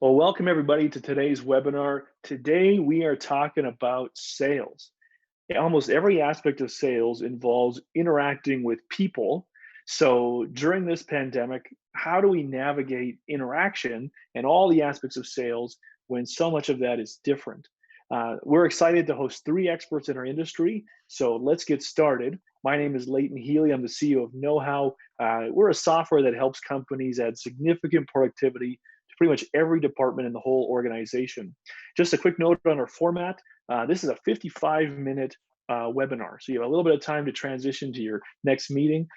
Well, welcome everybody to today's webinar. Today we are talking about sales. Almost every aspect of sales involves interacting with people. So during this pandemic, how do we navigate interaction and all the aspects of sales when so much of that is different? We're excited to host three experts in our industry. So let's get started. My name is Leighton Heeley. I'm the CEO of KnowHow. We're a software that helps companies add significant productivity to pretty much every department in the whole organization. Just a quick note on our format. This is a 55-minute webinar. So you have a little bit of time to transition to your next meeting.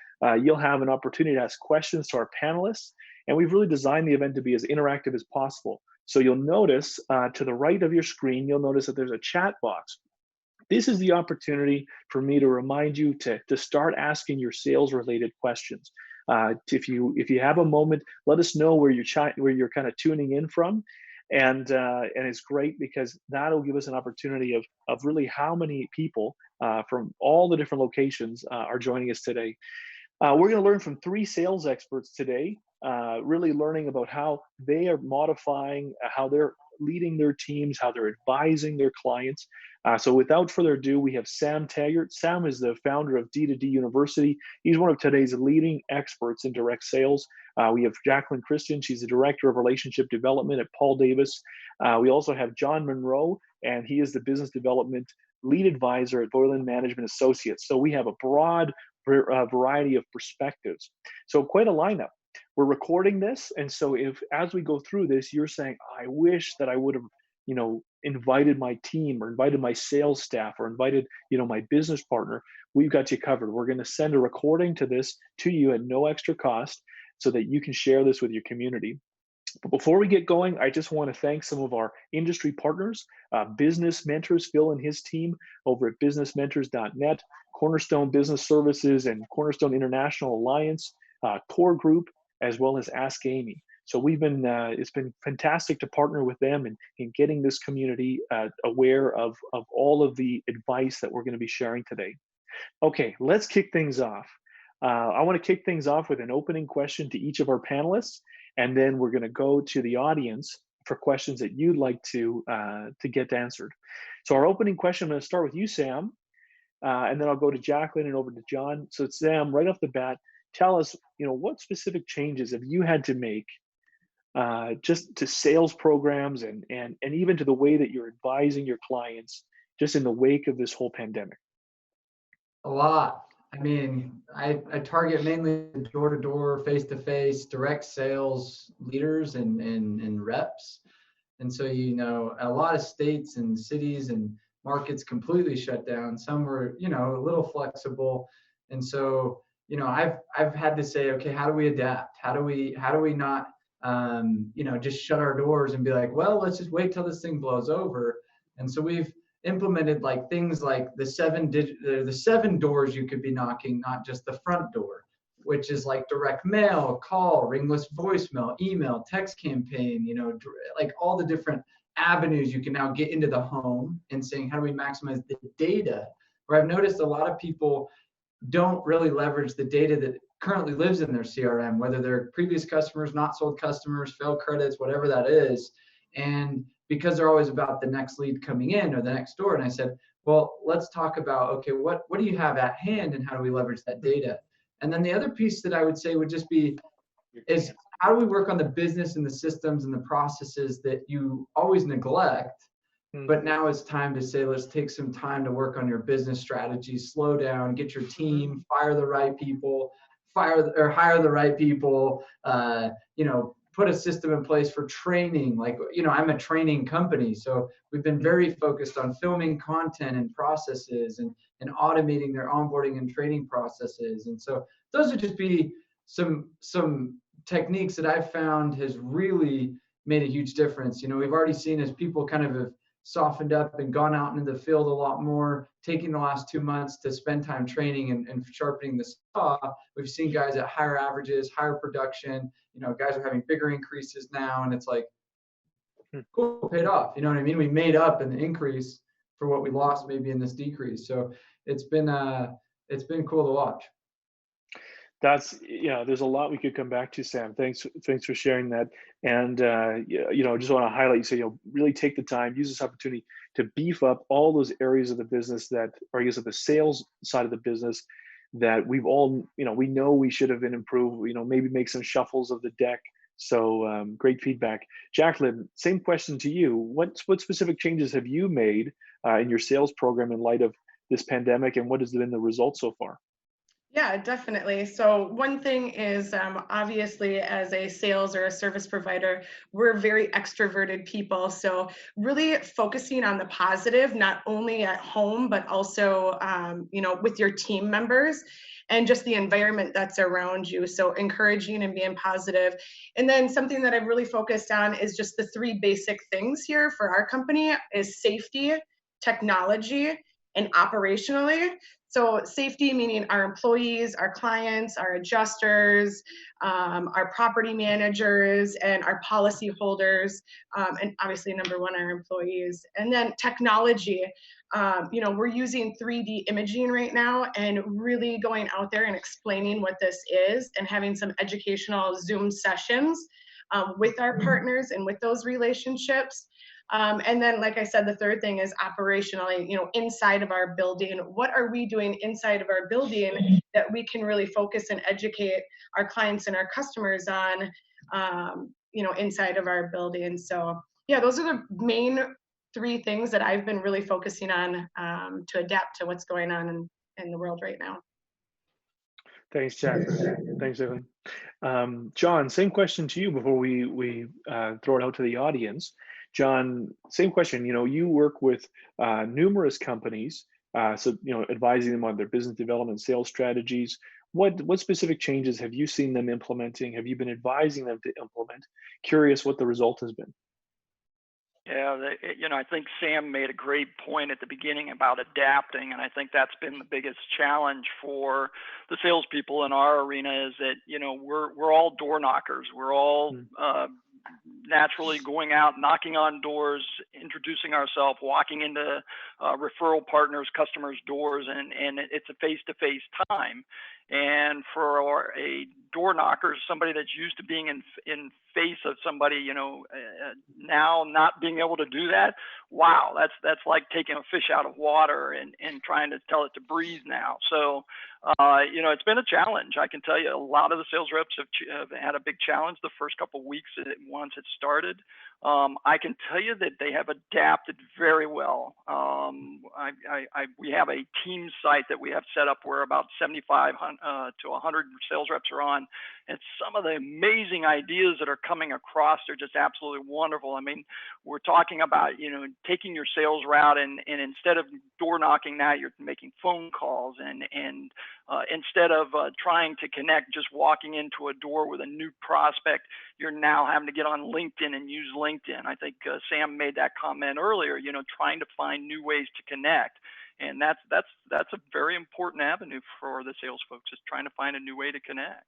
You'll have an opportunity to ask questions to our panelists, and we've really designed the event to be as interactive as possible. So you'll notice to the right of your screen, you'll notice that there's a chat box. This is the opportunity for me to remind you to start asking your sales-related questions. If you have a moment, let us know where you're kind of tuning in from, and it's great because that'll give us an opportunity of really how many people from all the different locations are joining us today. We're going to learn from three sales experts today, really learning about how they are modifying, how they're leading their teams, how they're advising their clients. So without further ado, we have Sam Taggart. Sam is the founder of D2D University. He's one of today's leading experts in direct sales. We have Jacklyn Christian. She's the director of relationship development at Paul Davis. We also have John Monroe, and he is the business development lead advisor at Violand Management Associates. So we have a broad variety of perspectives. So quite a lineup. We're recording this, and so if as we go through this, you're saying, I wish that I would have, invited my team or invited my sales staff or invited, my business partner, we've got you covered. We're going to send a recording to this to you at no extra cost so that you can share this with your community. But before we get going, I just want to thank some of our industry partners, Business Mentors, Phil and his team over at businessmentors.net, Cornerstone Business Services and Cornerstone International Alliance, Core Group, as well as Ask Amy. So it's been fantastic to partner with them in getting this community aware of all of the advice that we're going to be sharing today. Okay, let's kick things off. I want to kick things off with an opening question to each of our panelists, and then we're going to go to the audience for questions that you'd like to get answered. So our opening question, I'm going to start with you, Sam, and then I'll go to Jacklyn and over to John. So Sam, right off the bat, tell us, what specific changes have you had to make just to sales programs and even to the way that you're advising your clients just in the wake of this whole pandemic? A lot. I mean, I target mainly door-to-door, face-to-face, direct sales leaders and reps. And so, a lot of states and cities and markets completely shut down. Some were, a little flexible. And so, I've had to say, okay, how do we adapt? How do we not, just shut our doors and be like, well, let's just wait till this thing blows over. And so we've implemented things like the seven doors you could be knocking, not just the front door, which is like direct mail, call, ringless voicemail, email, text campaign, all the different avenues you can now get into the home and saying, how do we maximize the data? Where I've noticed a lot of people don't really leverage the data that currently lives in their CRM, whether they're previous customers, not sold customers, failed credits, whatever that is. And because they're always about the next lead coming in or the next door. And I said, well, let's talk about, okay, what do you have at hand and how do we leverage that data? And then the other piece that I would say would just be is how do we work on the business and the systems and the processes that you always neglect, but now it's time to say, let's take some time to work on your business strategies, slow down, get your team, hire the right people, put a system in place for training. I'm a training company, so we've been very focused on filming content and processes and automating their onboarding and training processes. And so those would just be some techniques that I've found has really made a huge difference. We've already seen as people kind of have softened up and gone out into the field a lot more, taking the last 2 months to spend time training and sharpening the saw. We've seen guys at higher averages, higher production, guys are having bigger increases now, and it's like, cool, paid off. You know what I mean? We made up in the increase for what we lost maybe in this decrease. So it's been cool to watch. That's yeah. There's a lot we could come back to, Sam. Thanks for sharing that. And just want to highlight. You say, really take the time, use this opportunity to beef up all those areas of the business that, or I guess, of the sales side of the business that we've all, we know we should have been improved. Maybe make some shuffles of the deck. So great feedback, Jacklyn. Same question to you. What specific changes have you made in your sales program in light of this pandemic, and what has been the result so far? Yeah, definitely. So one thing is obviously as a sales or a service provider, we're very extroverted people. So really focusing on the positive, not only at home, but also, with your team members and just the environment that's around you. So encouraging and being positive. And then something that I've really focused on is just the three basic things here for our company is safety, technology, and operationally. So safety, meaning our employees, our clients, our adjusters, our property managers, and our policy holders, and obviously number one, our employees. And then technology, we're using 3D imaging right now and really going out there and explaining what this is and having some educational Zoom sessions with our partners and with those relationships. And then, like I said, the third thing is operationally, inside of our building, what are we doing inside of our building that we can really focus and educate our clients and our customers on, inside of our building. So yeah, those are the main three things that I've been really focusing on to adapt to what's going on in the world right now. Thanks, Jacklyn. Thanks, Evan. John, same question to you before we throw it out to the audience. John, same question. You work with numerous companies, advising them on their business development, sales strategies. What specific changes have you seen them implementing? Have you been advising them to implement? Curious what the result has been. Yeah, I think Sam made a great point at the beginning about adapting, and I think that's been the biggest challenge for the salespeople in our arena is that we're all door knockers. We're all naturally going out, knocking on doors, introducing ourselves, walking into referral partners, customers' doors, and it's a face-to-face time. And for a door knocker, somebody that's used to being in face of somebody, now not being able to do that, wow, that's like taking a fish out of water and trying to tell it to breathe now. So, it's been a challenge. I can tell you a lot of the sales reps have had a big challenge the first couple of weeks once it started. I can tell you that they have adapted very well. We have a team site that we have set up where about 75 to 100 sales reps are on, and some of the amazing ideas that are coming across are just absolutely wonderful. I mean, we're talking about, taking your sales route and instead of door knocking now, you're making phone calls and instead of trying to connect, just walking into a door with a new prospect, you're now having to get on LinkedIn and use LinkedIn. I think Sam made that comment earlier, trying to find new ways to connect. And that's a very important avenue for the sales folks, is trying to find a new way to connect.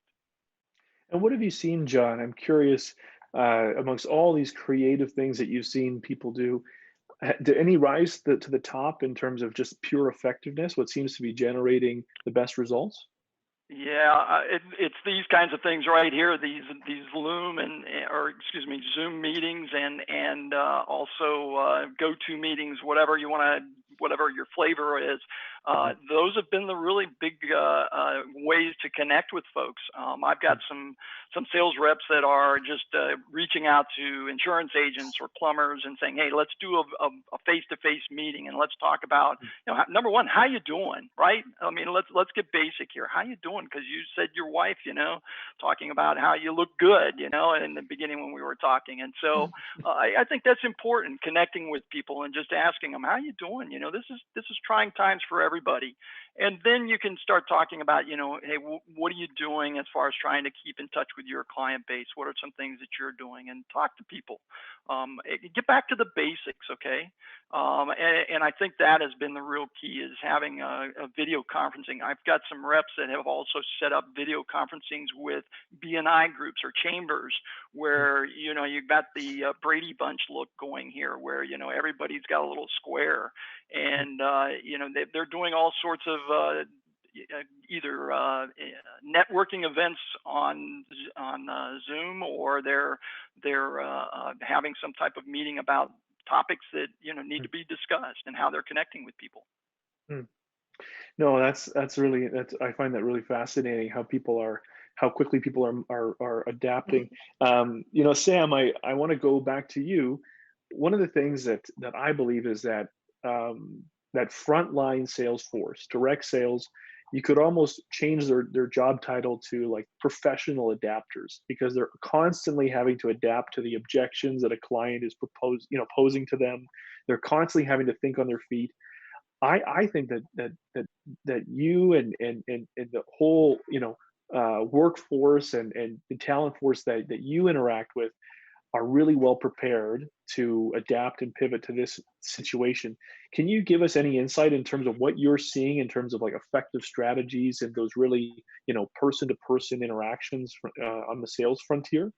And what have you seen, John? I'm curious, amongst all these creative things that you've seen people do, did any rise to the top in terms of just pure effectiveness? What seems to be generating the best results? Yeah, it's these kinds of things right here. These Zoom meetings and also go-to meetings, whatever you want to, whatever your flavor is. Those have been the really big ways to connect with folks. I've got some sales reps that are just reaching out to insurance agents or plumbers and saying, hey, let's do a face-to-face meeting and let's talk about, number one, how you doing, right? I mean, let's get basic here. How you doing? Because you said your wife, talking about how you look good, in the beginning when we were talking. And so I think that's important, connecting with people and just asking them, how you doing? This is trying times for everybody. And then you can start talking about, hey, what are you doing as far as trying to keep in touch with your client base? What are some things that you're doing? And talk to people. Get back to the basics, okay? And I think that has been the real key, is having a video conferencing. I've got some reps that have also set up video conferencings with BNI groups or chambers where, you've got the Brady Bunch look going here where, everybody's got a little square. And, they're doing all sorts of either networking events on Zoom, or they're having some type of meeting about topics that need to be discussed and how they're connecting with people. No, that's I find that really fascinating, how quickly people are adapting. Sam, I want to go back to you. One of the things that I believe is that that frontline sales force, direct sales, you could almost change their job title to like professional adapters, because they're constantly having to adapt to the objections that a client is posing to them. They're constantly having to think on their feet. I think that you and the whole workforce and the talent force that you interact with are really well prepared to adapt and pivot to this situation. Can you give us any insight in terms of what you're seeing in terms of like effective strategies and those really person-to-person interactions on the sales frontier?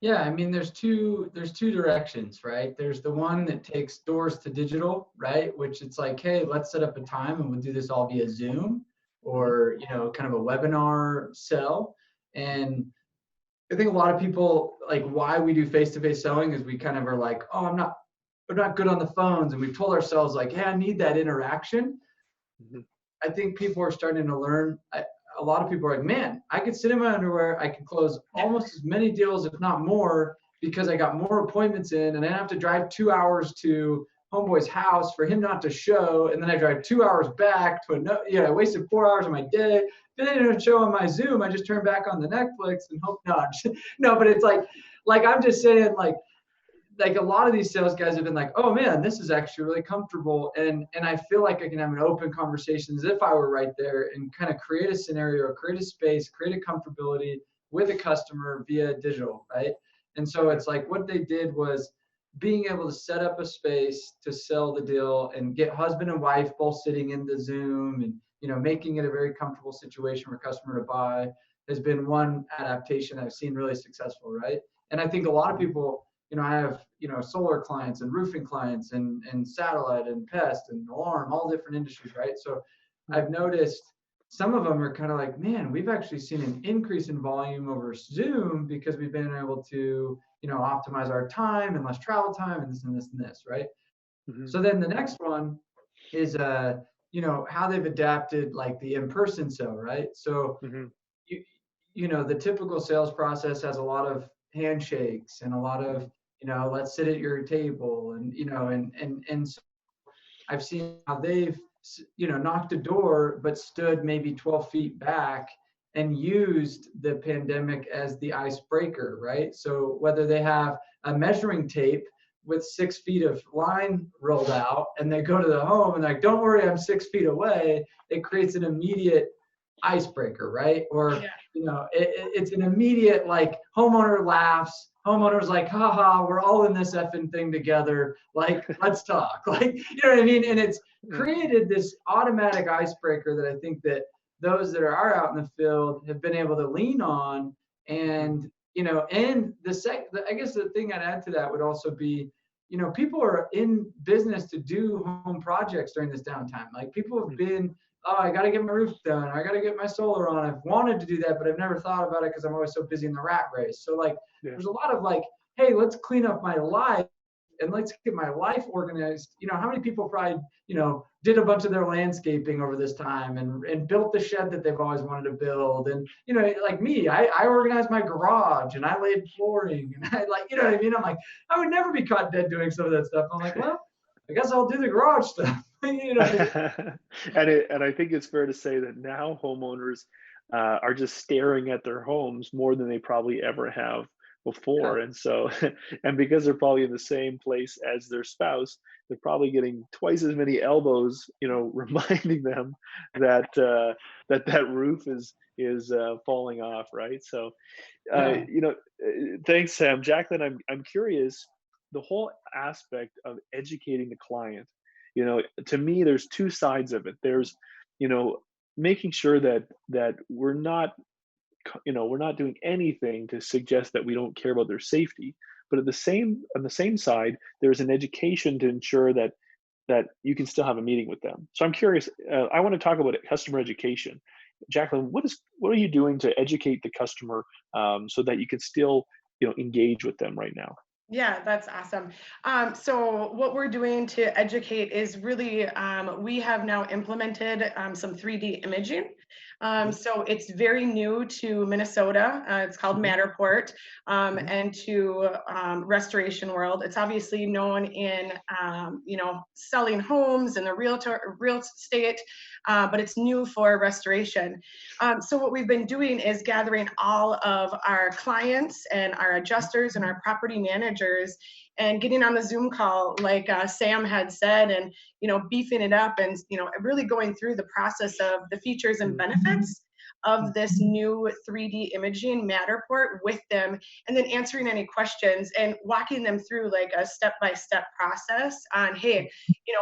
Yeah, I mean, there's two directions, right? There's the one that takes doors to digital, right? Which it's like, hey, let's set up a time and we'll do this all via Zoom, or kind of a webinar sell. And I think a lot of people, like, why we do face-to-face selling is we kind of are like, oh, I'm not good on the phones, and we've told ourselves like, hey, I need that interaction. I think people are starting to learn. A lot of people are like, man, I could sit in my underwear, I could close almost as many deals, if not more, because I got more appointments in, and I have to drive 2 hours to homeboy's house for him not to show, and then I drive 2 hours back to I wasted 4 hours of my day. Then I didn't show on my Zoom. I just turn back on the Netflix and hope not. No, but it's like I'm just saying, like a lot of these sales guys have been like, oh man, this is actually really comfortable. And I feel like I can have an open conversation as if I were right there, and kind of create a scenario, create a space, create a comfortability with a customer via digital, right? And so it's like what they did was being able to set up a space to sell the deal and get husband and wife both sitting in the Zoom, and making it a very comfortable situation for a customer to buy has been one adaptation I've seen really successful, right? And I think a lot of people, I have, solar clients and roofing clients and satellite and pest and alarm, all different industries, right? So I've noticed some of them are kind of like, man, we've actually seen an increase in volume over Zoom because we've been able to, optimize our time and less travel time and this and this and this, right? So then the next one is, how they've adapted like the in-person sale, right? So, the typical sales process has a lot of handshakes and a lot of, let's sit at your table, and so I've seen how they've, knocked a door, but stood maybe 12 feet back and used the pandemic as the icebreaker, right? So whether they have a measuring tape with 6 feet of line rolled out, and they go to the home and like, don't worry, I'm 6 feet away, it creates an immediate icebreaker, right? Or, it's an immediate, like, homeowner laughs, homeowner's like, haha, we're all in this effing thing together, like, let's talk, like, you know what I mean? And it's created this automatic icebreaker that I think that those that are out in the field have been able to lean on. And and I guess the thing I'd add to that would also be, people are in business to do home projects during this downtime. Like, people have been, oh, I got to get my roof done, I got to get my solar on. I've wanted to do that, but I've never thought about it because I'm always so busy in the rat race. So like, there's a lot of like, hey, let's clean up my life and let's get my life organized. How many people probably, did a bunch of their landscaping over this time and built the shed that they've always wanted to build. And, like me, I organized my garage and I laid flooring and I like, what I mean? I'm like, I would never be caught dead doing some of that stuff. I'm like, well, I guess I'll do the garage stuff. And I think it's fair to say that now homeowners are just staring at their homes more than they probably ever have before. And so, and because they're probably in the same place as their spouse, they're probably getting twice as many elbows, reminding them that that roof is falling off, right? So, thanks, Sam. Jacklyn, I'm curious, the whole aspect of educating the client. To me, there's two sides of it. There's, making sure that we're not doing anything to suggest that we don't care about their safety. But on the same side, there's an education to ensure that that you can still have a meeting with them. So I'm curious. I want to talk about customer education. Jacklyn, what are you doing to educate the customer so that you can still engage with them right now? Yeah, that's awesome. So what we're doing to educate is really, we have now implemented some 3D imaging. So it's very new to Minnesota. It's called Matterport, and to restoration world. It's obviously known in, selling homes and the real estate, but it's new for restoration. So what we've been doing is gathering all of our clients and our adjusters and our property managers and getting on the Zoom call, like Sam had said, and beefing it up, and really going through the process of the features and benefits of this new 3D imaging Matterport with them, and then answering any questions and walking them through like a step-by-step process on, hey,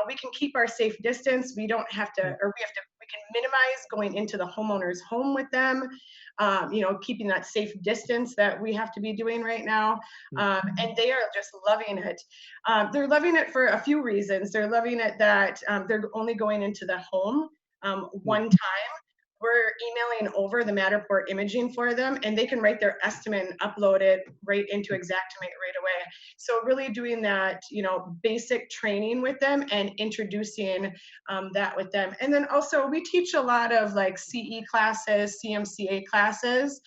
we can keep our safe distance. We don't have to, or we can minimize going into the homeowner's home with them, keeping that safe distance that we have to be doing right now. And they are just loving it. They're loving it for a few reasons. They're loving it that they're only going into the home one time. We're emailing over the Matterport imaging for them, and they can write their estimate and upload it right into Xactimate right away. So really doing that, basic training with them and introducing that with them. And then also we teach a lot of like CE classes, CMCA classes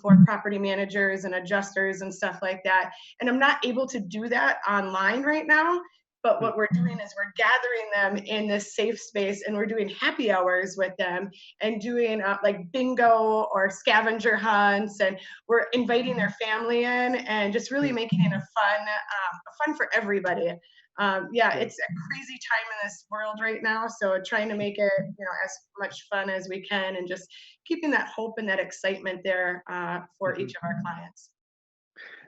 for property managers and adjusters and stuff like that. And I'm not able to do that online right now. But what we're doing is we're gathering them in this safe space, and we're doing happy hours with them and doing like bingo or scavenger hunts, and we're inviting their family in and just really making it a fun for everybody. It's a crazy time in this world right now, so trying to make it as much fun as we can, and just keeping that hope and that excitement there for each of our clients.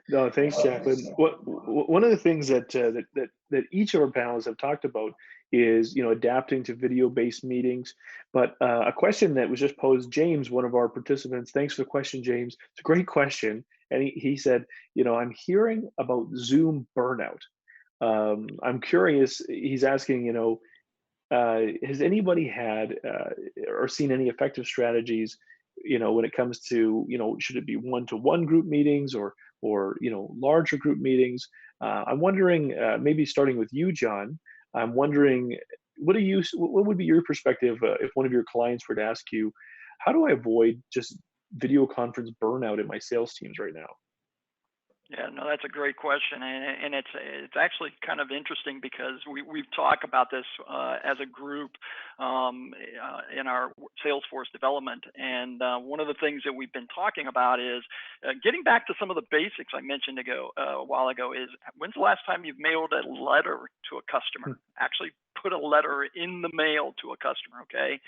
No, thanks, Jacklyn. One of the things that each of our panelists have talked about is adapting to video-based meetings. But a question that was just posed, James, one of our participants. Thanks for the question, James. It's a great question, and he said, I'm hearing about Zoom burnout. I'm curious. He's asking, has anybody had or seen any effective strategies, when it comes to, should it be one-to-one group meetings or larger group meetings? I'm wondering, maybe starting with you, John. I'm wondering, what would be your perspective if one of your clients were to ask you, how do I avoid just video conference burnout in my sales teams right now? Yeah, no, that's a great question, and it's actually kind of interesting because we've talked about this as a group in our Salesforce development, and one of the things that we've been talking about is getting back to some of the basics I mentioned a while ago. Is when's the last time you've mailed a letter to a customer? Actually put a letter in the mail to a customer, okay?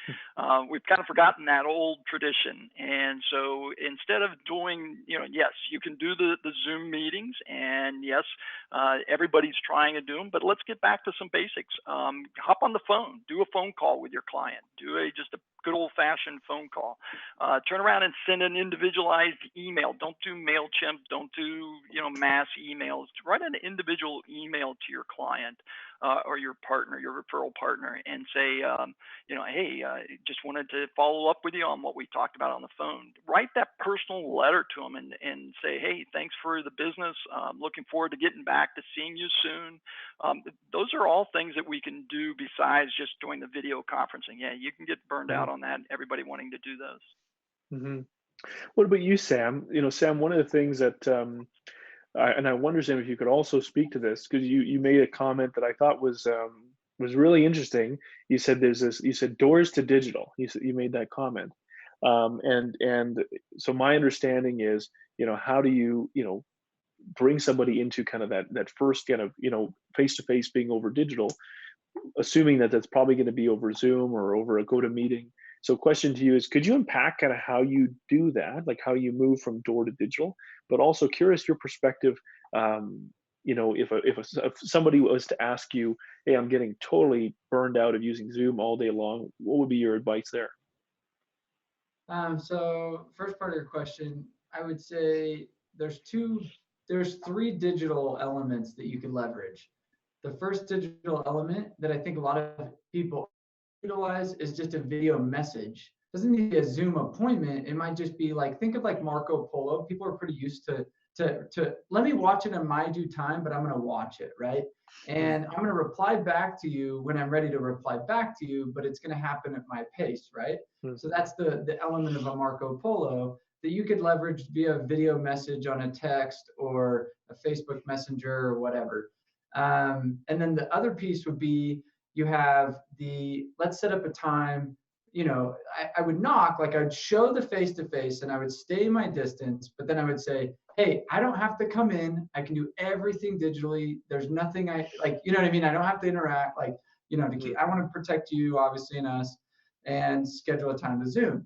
We've kind of forgotten that old tradition. And so instead of doing, yes, you can do the Zoom meetings, and yes, everybody's trying to do them, but let's get back to some basics. Hop on the phone, do a phone call with your client, do just a good old-fashioned phone call. Turn around and send an individualized email. Don't do MailChimp, don't do, mass emails. Write an individual email to your client or your partner, your referral partner, and say, hey, just wanted to follow up with you on what we talked about on the phone. Write that personal letter to them and say, hey, thanks for the business. Looking forward to getting back to seeing you soon. Those are all things that we can do besides just doing the video conferencing. Yeah, you can get burned out on that, everybody wanting to do those. Mm-hmm. What about you, Sam? Sam, one of the things that, and I wonder, Sam, if you could also speak to this, because you made a comment that I thought was really interesting. You said you said doors to digital. You made that comment, and so my understanding is, how do you bring somebody into kind of that first kind of face-to-face being over digital, assuming that that's probably going to be over Zoom or over a GoToMeeting. So question to you is, could you unpack kind of how you do that, like how you move from door to digital, but also curious your perspective, if somebody was to ask you, hey, I'm getting totally burned out of using Zoom all day long, what would be your advice there? So first part of your question, I would say there's three digital elements that you can leverage. the first digital element that I think a lot of people utilize is just a video message. It doesn't need to be a Zoom appointment. It might just be like, think of like Marco Polo. People are pretty used to let me watch it in my due time, but I'm going to watch it, right? And I'm going to reply back to you when I'm ready to reply back to you, but it's going to happen at my pace, right? So that's the element of a Marco Polo that you could leverage via video message on a text or a Facebook Messenger or whatever. And then the other piece would be, you have let's set up a time, I would knock, like I'd show the face-to-face and I would stay my distance, but then I would say, hey, I don't have to come in. I can do everything digitally. There's nothing I like, you know what I mean? I don't have to interact, like, I want to protect you, obviously, and us, and schedule a time to Zoom.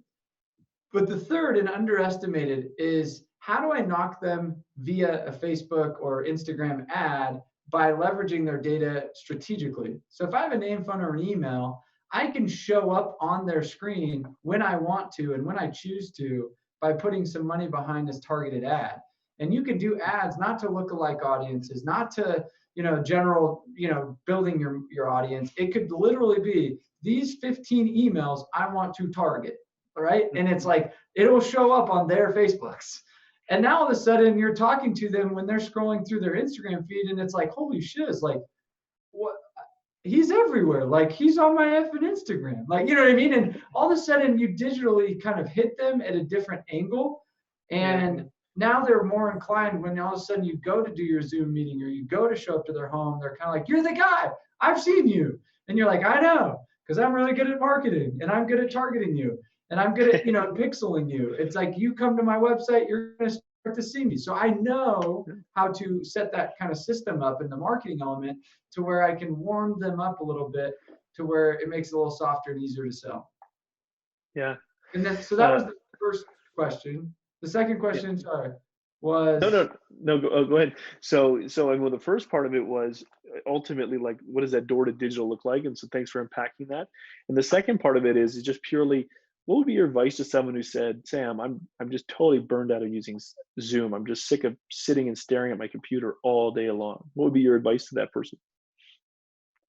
But the third and underestimated is, how do I knock them via a Facebook or Instagram ad by leveraging their data strategically? So if I have a name, phone, or an email, I can show up on their screen when I want to and when I choose to by putting some money behind this targeted ad. And you can do ads not to lookalike audiences, not to, general, building your audience. It could literally be these 15 emails I want to target, right? And it's like, it'll show up on their Facebooks. And now all of a sudden you're talking to them when they're scrolling through their Instagram feed, and it's like, holy shit, it's like, what? He's everywhere. Like, he's on my effing Instagram. Like, you know what I mean? And all of a sudden you digitally kind of hit them at a different angle. And now they're more inclined, when all of a sudden you go to do your Zoom meeting or you go to show up to their home, they're kind of like, you're the guy, I've seen you. And you're like, I know, because I'm really good at marketing and I'm good at targeting you and I'm good at, pixeling you. It's like, you come to my website, you're going to start to see me. So I know how to set that kind of system up in the marketing element to where I can warm them up a little bit to where it makes it a little softer and easier to sell. Yeah. And then, so that was the first question. The second question, sorry, was no. Go ahead. So, well, the first part of it was ultimately like, what does that door to digital look like? And so, thanks for unpacking that. And the second part of it is just purely, what would be your advice to someone who said, Sam, I'm just totally burned out of using Zoom. I'm just sick of sitting and staring at my computer all day long. What would be your advice to that person?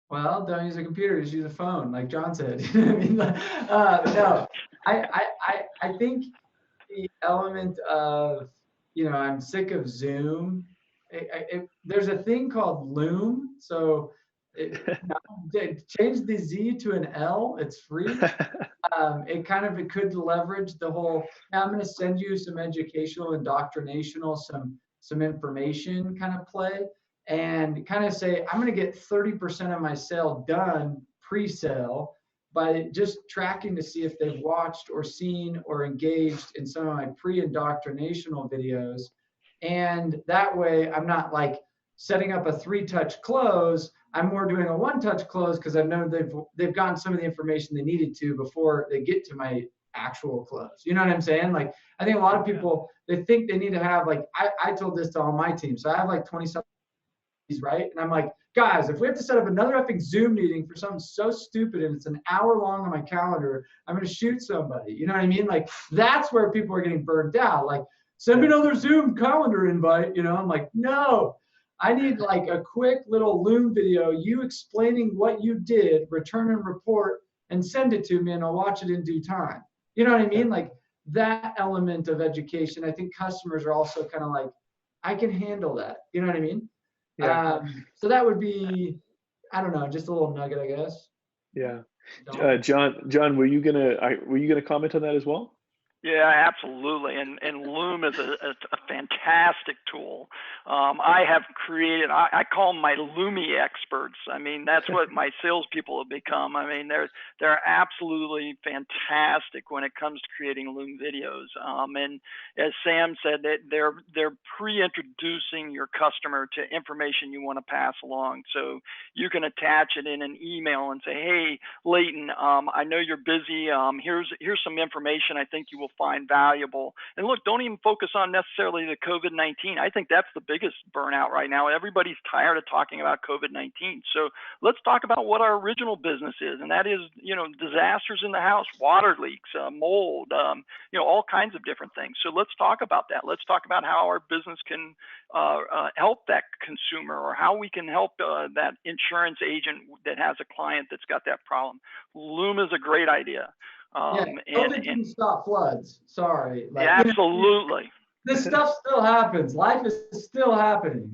Well, don't use a computer, just use a phone, like John said. No, I think the element of, I'm sick of Zoom. There's a thing called Loom. So change the Z to an L. It's free. It could leverage the whole, I'm going to send you some educational, indoctrinational, some information kind of play, and kind of say, I'm going to get 30% of my sale done pre-sale by just tracking to see if they've watched or seen or engaged in some of my pre-indoctrinational videos. And that way I'm not like setting up a 3-touch close. I'm more doing a 1-touch close because I know they've gotten some of the information they needed to before they get to my actual close. You know what I'm saying? Like, I think a lot of people, they think they need to have, like, I told this to all my team. So I have like 20-something, right? And I'm like, guys, if we have to set up another effing Zoom meeting for something so stupid and it's an hour long on my calendar, I'm going to shoot somebody. You know what I mean? Like, that's where people are getting burned out. Like, send me another Zoom calendar invite. I'm like, no, I need like a quick little Loom video, you explaining what you did, return and report, and send it to me, and I'll watch it in due time. You know what I mean? Like, that element of education, I think customers are also kind of like, I can handle that. You know what I mean? Yeah. So that would be, I don't know, just a little nugget, I guess. Yeah. John, were you gonna comment on that as well? Yeah, absolutely. And Loom is a fantastic tool. I have created, I call them my Loomy experts. I mean, that's what my salespeople have become. I mean, they're absolutely fantastic when it comes to creating Loom videos. And as Sam said, that they're pre-introducing your customer to information you want to pass along. So you can attach it in an email and say, hey, Leighton, I know you're busy. Here's some information I think you will find valuable. And look, don't even focus on necessarily the COVID-19. I think that's the biggest burnout right now. Everybody's tired of talking about COVID-19. So let's talk about what our original business is, and that is, disasters in the house, water leaks, mold, all kinds of different things. So let's talk about that. Let's talk about how our business can help that consumer, or how we can help that insurance agent that has a client that's got that problem. Loom is a great idea. COVID didn't stop floods. Sorry. Absolutely. This stuff still happens. Life is still happening.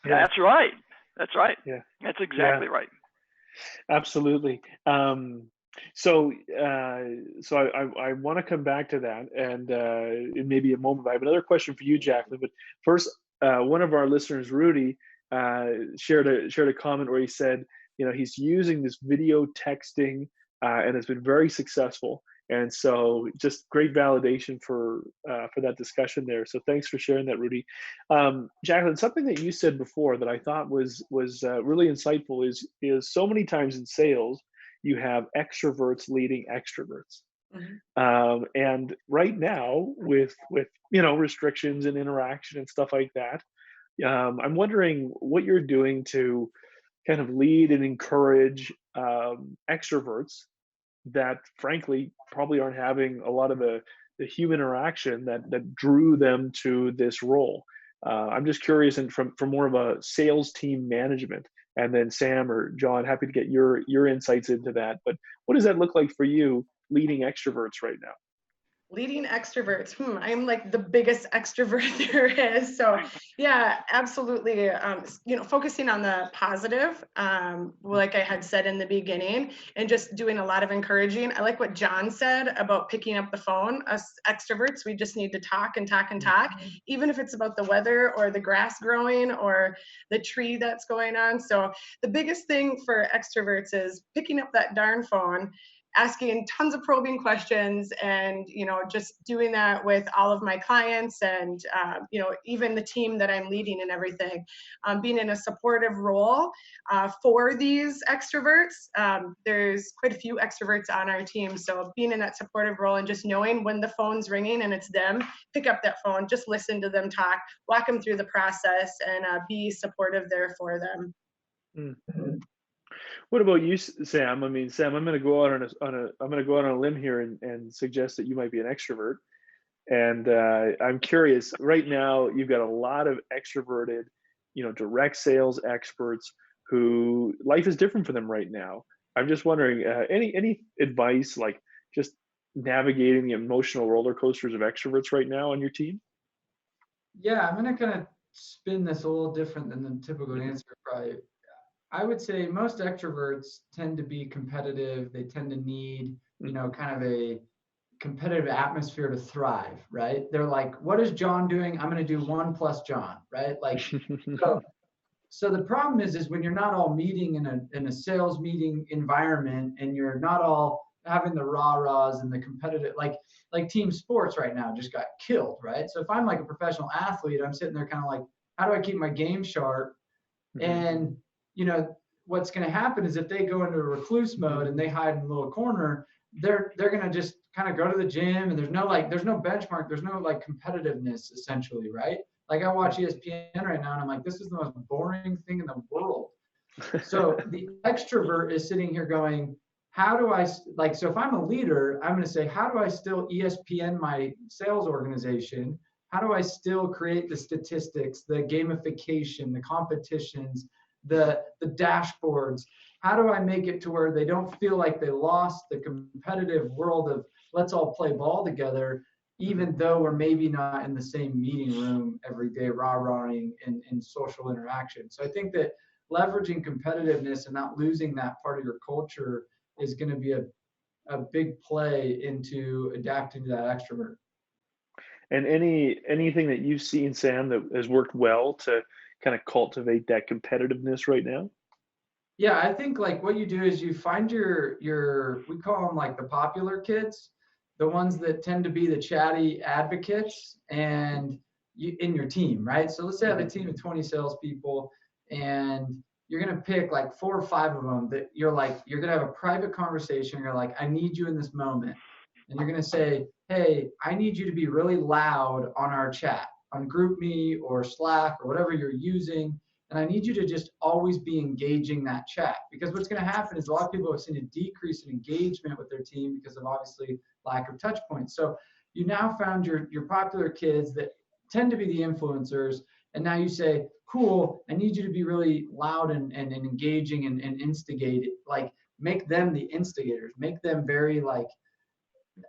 That's right. That's right. Yeah. That's exactly right. Absolutely. So I want to come back to that, and in maybe a moment. I have another question for you, Jacklyn. But first, one of our listeners, Rudy, shared a comment where he said, he's using this video texting, and it's been very successful. And so, just great validation for that discussion there. So thanks for sharing that, Rudy. Jacklyn, something that you said before that I thought was really insightful is so many times in sales, you have extroverts leading extroverts. Mm-hmm. And right now, with restrictions and interaction and stuff like that, I'm wondering what you're doing to kind of lead and encourage extroverts that, frankly, probably aren't having a lot of the human interaction that drew them to this role. I'm just curious, and from more of a sales team management. And then Sam or John, happy to get your insights into that. But what does that look like for you leading extroverts right now? Leading extroverts. I'm like the biggest extrovert there is. So yeah, absolutely. Focusing on the positive, like I had said in the beginning, and just doing a lot of encouraging. I like what John said about picking up the phone. Us extroverts, we just need to talk and talk and talk, even if it's about the weather or the grass growing or the tree that's going on. So the biggest thing for extroverts is picking up that darn phone, asking tons of probing questions, and just doing that with all of my clients, and even the team that I'm leading and everything, being in a supportive role for these extroverts. There's quite a few extroverts on our team, so being in that supportive role and just knowing when the phone's ringing and it's them, pick up that phone, just listen to them talk, walk them through the process, and be supportive there for them. Mm-hmm. What about you, Sam? I mean, Sam, I'm going to go out on a limb here and suggest that you might be an extrovert. And I'm curious. Right now, you've got a lot of extroverted, direct sales experts who life is different for them right now. I'm just wondering, any advice, like just navigating the emotional roller coasters of extroverts right now on your team? Yeah, I'm going to kind of spin this a little different than the typical answer, probably. I would say most extroverts tend to be competitive. They tend to need, kind of a competitive atmosphere to thrive, right? They're like, what is John doing? I'm going to do 1 + John, right? Like, so the problem is when you're not all meeting in a sales meeting environment, and you're not all having the rah-rahs and the competitive, like team sports right now just got killed, right? So if I'm like a professional athlete, I'm sitting there kind of like, how do I keep my game sharp? Mm-hmm. And what's going to happen is if they go into a recluse mode and they hide in a little corner, they're going to just kind of go to the gym, and there's no benchmark, there's no like competitiveness essentially, right? Like I watch ESPN right now and I'm like, this is the most boring thing in the world. So the extrovert is sitting here going, how do I, so if I'm a leader, I'm going to say, how do I still ESPN my sales organization? How do I still create the statistics, the gamification, the competitions, the dashboards? How do I make it to where they don't feel like they lost the competitive world of let's all play ball together, even though we're maybe not in the same meeting room every day, rah-rahing in social interaction. So I think that leveraging competitiveness and not losing that part of your culture is going to be a big play into adapting to that extrovert. And anything that you've seen, Sam, that has worked well to kind of cultivate that competitiveness right now? Yeah, I think like what you do is you find your we call them like the popular kids, the ones that tend to be the chatty advocates and in your team, right? So let's say I have a team of 20 salespeople, and you're going to pick like 4 or 5 of them that you're going to have a private conversation. You're like, I need you in this moment. and you're going to say, hey, I need you to be really loud on our chat, on GroupMe or Slack or whatever you're using. And I need you to just always be engaging that chat, because what's going to happen is a lot of people have seen a decrease in engagement with their team because of obviously lack of touch points. So you now found your popular kids that tend to be the influencers. And now you say, cool, I need you to be really loud and engaging and instigate it. Like, make them the instigators, make them very like,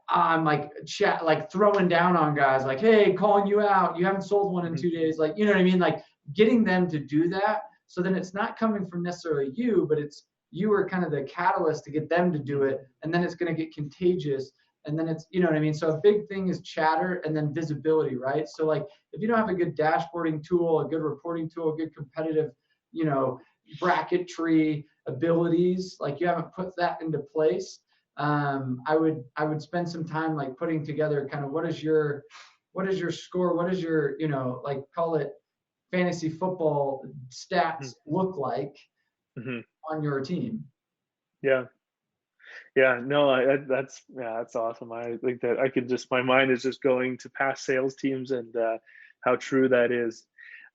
I'm like chat, like throwing down on guys, like, hey, calling you out, you haven't sold one in 2 days. Like, you know what I mean? Like, getting them to do that. So then it's not coming from necessarily you, but it's you are kind of the catalyst to get them to do it. And then it's going to get contagious. And then it's, you know what I mean? So a big thing is chatter and then visibility, right? So like, if you don't have a good dashboarding tool, a good reporting tool, a good competitive, you know, bracketry abilities, like you haven't put that into place, I would spend some time like putting together kind of what is your score, what is your, you know, like call it fantasy football stats look like on your team. Yeah. No, that's awesome. I think that I could just, my mind is just going to past sales teams and how true that is.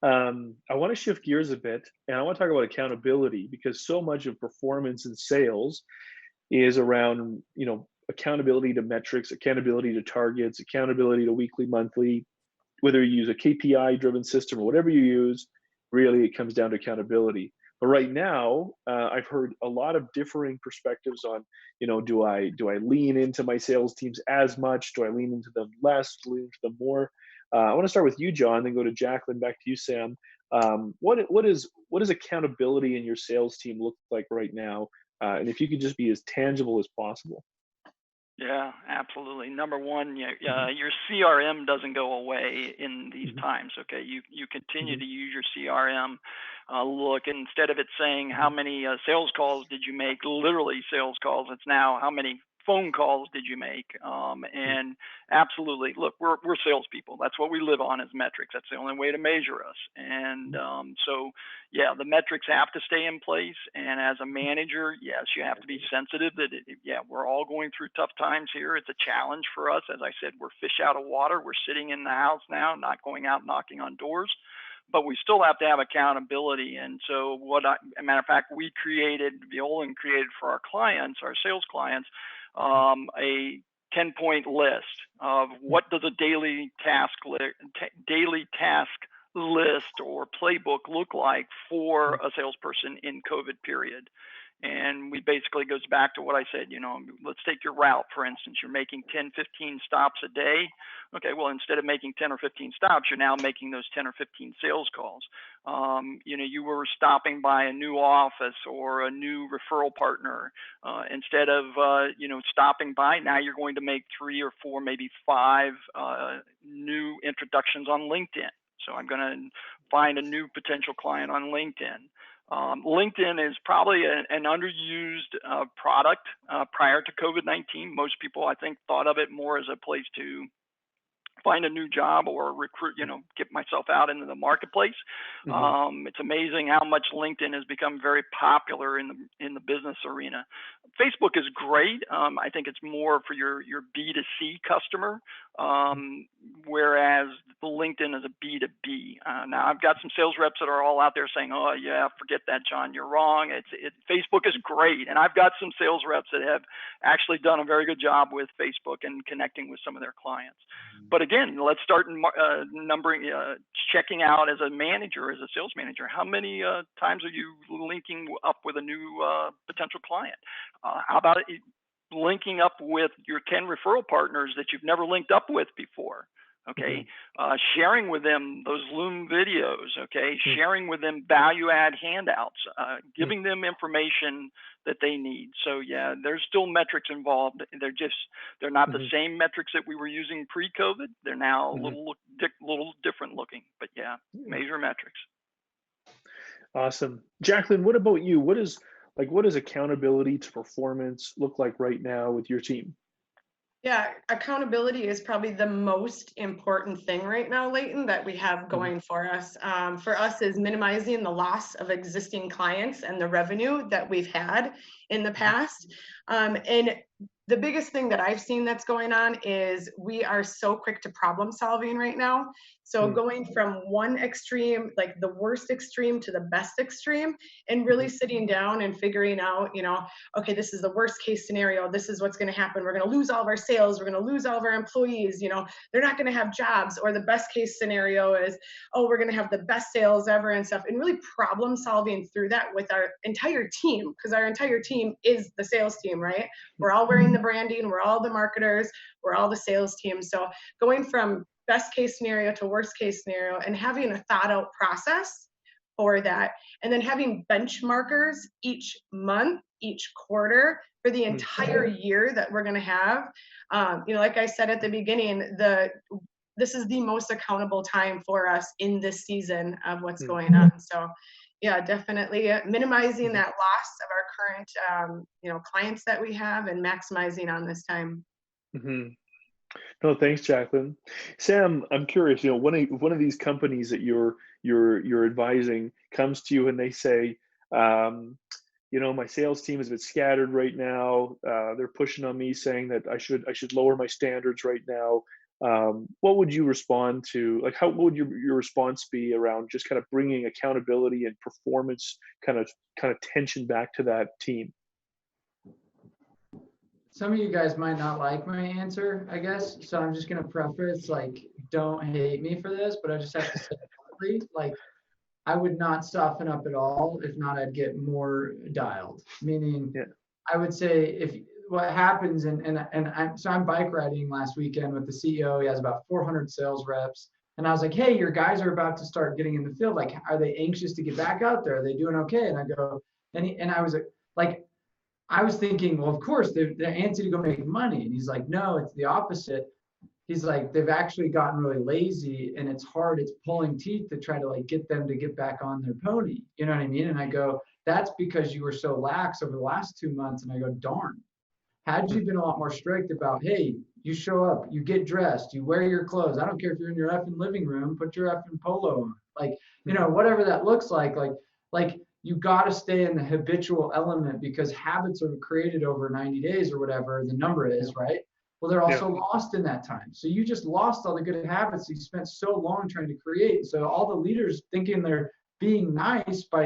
I want to shift gears a bit, and I want to talk about accountability, because so much of performance in sales is around, you know, accountability to metrics, accountability to targets, accountability to weekly, monthly, whether you use a KPI driven system or whatever you use, really it comes down to accountability. But right now, I've heard a lot of differing perspectives on, you know, do I lean into my sales teams as much? Do I lean into them less? Lean into them more? I want to start with you, John, then go to Jacklyn, back to you, Sam. What is accountability in your sales team look like right now? And if you could just be as tangible as possible. Yeah, absolutely. Number one, your CRM doesn't go away in these times. Okay, you continue to use your CRM. Look, instead of it saying how many sales calls did you make, literally sales calls, it's now how many phone calls did you make? And absolutely, look, we're salespeople. That's what we live on, as metrics. That's the only way to measure us. And so, yeah, the metrics have to stay in place. And as a manager, yes, you have to be sensitive that, we're all going through tough times here. It's a challenge for us. As I said, we're fish out of water. We're sitting in the house now, not going out knocking on doors. But we still have to have accountability. And so as a matter of fact, Violand created for our clients, our sales clients, a 10-point list of what does a daily task list or playbook look like for a salesperson in COVID period. And we basically goes back to what I said, you know, let's take your route, for instance, you're making 10, 15 stops a day. Okay, well, instead of making 10 or 15 stops, you're now making those 10 or 15 sales calls. You know, you were stopping by a new office or a new referral partner. Instead of, stopping by, now you're going to make 3 or 4, maybe 5 new introductions on LinkedIn. So I'm going to find a new potential client on LinkedIn. LinkedIn is probably an underused product prior to COVID-19. Most people, I think, thought of it more as a place to find a new job or recruit, get myself out into the marketplace. It's amazing how much LinkedIn has become very popular in the business arena. Facebook is great. I think it's more for your B2C customer, whereas LinkedIn is a B2B. Now I've got some sales reps that are all out there saying, "Oh yeah, forget that, John, you're wrong. Facebook is great," and I've got some sales reps that have actually done a very good job with Facebook and connecting with some of their clients. But again, let's start checking out as a manager, as a sales manager. How many times are you linking up with a new potential client? How about linking up with your 10 referral partners that you've never linked up with before? Okay, sharing with them those Loom videos. Okay, sharing with them value add handouts, giving them information that they need. So yeah, there's still metrics involved. They're not the same metrics that we were using pre-COVID. They're now a little different looking. But yeah, major metrics. Awesome, Jacklyn. What about you? What does accountability to performance look like right now with your team? Yeah, accountability is probably the most important thing right now, Leighton, that we have going for us. For us is minimizing the loss of existing clients and the revenue that we've had in the past. And the biggest thing that I've seen that's going on is we are so quick to problem solving right now. So going from one extreme, like the worst extreme, to the best extreme, and really sitting down and figuring out, okay, this is the worst case scenario. This is what's going to happen. We're going to lose all of our sales. We're going to lose all of our employees. They're not going to have jobs. Or the best case scenario is, oh, we're going to have the best sales ever and stuff. And really problem solving through that with our entire team, because our entire team is the sales team, right? We're all wearing the branding. We're all the marketers. We're all the sales team. So going from best case scenario to worst case scenario and having a thought out process for that, and then having benchmarkers each month, each quarter for the entire year that we're going to have. Like I said at the beginning, this is the most accountable time for us in this season of what's going on. So yeah, definitely minimizing that loss of our current, clients that we have, and maximizing on this time. No, thanks, Jacklyn. Sam, I'm curious. One of these companies that you're advising comes to you and they say, my sales team is a bit scattered right now. They're pushing on me, saying that I should lower my standards right now. What would you respond to? Like, what would your response be around just kind of bringing accountability and performance kind of tension back to that team? Some of you guys might not like my answer, I guess. So I'm just going to preface, don't hate me for this, but I just have to say publicly, I would not soften up at all. If not, I'd get more dialed. Meaning, I would say what happens, so I'm bike riding last weekend with the CEO. He has about 400 sales reps. And I was like, hey, your guys are about to start getting in the field. Like, are they anxious to get back out there? Are they doing okay? And I go, and I was like, I was thinking, well, of course, they're antsy to go make money. And he's like, no, it's the opposite. He's like, they've actually gotten really lazy, and it's hard. It's pulling teeth to try to get them to get back on their pony. You know what I mean? And I go, that's because you were so lax over the last 2 months. And I go, darn, had you been a lot more strict about, hey, you show up, you get dressed, you wear your clothes. I don't care if you're in your effing living room, put your effing polo on. Whatever that looks like you got to stay in the habitual element, because habits are created over 90 days or whatever the number is, right? Well, they're also lost in that time. So you just lost all the good habits you spent so long trying to create. So all the leaders thinking they're being nice by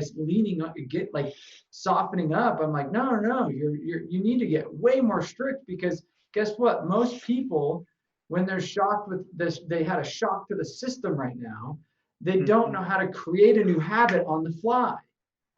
softening up. I'm like, no, you need to get way more strict, because guess what? Most people, when they're shocked with this, they had a shock to the system right now. They don't know how to create a new habit on the fly.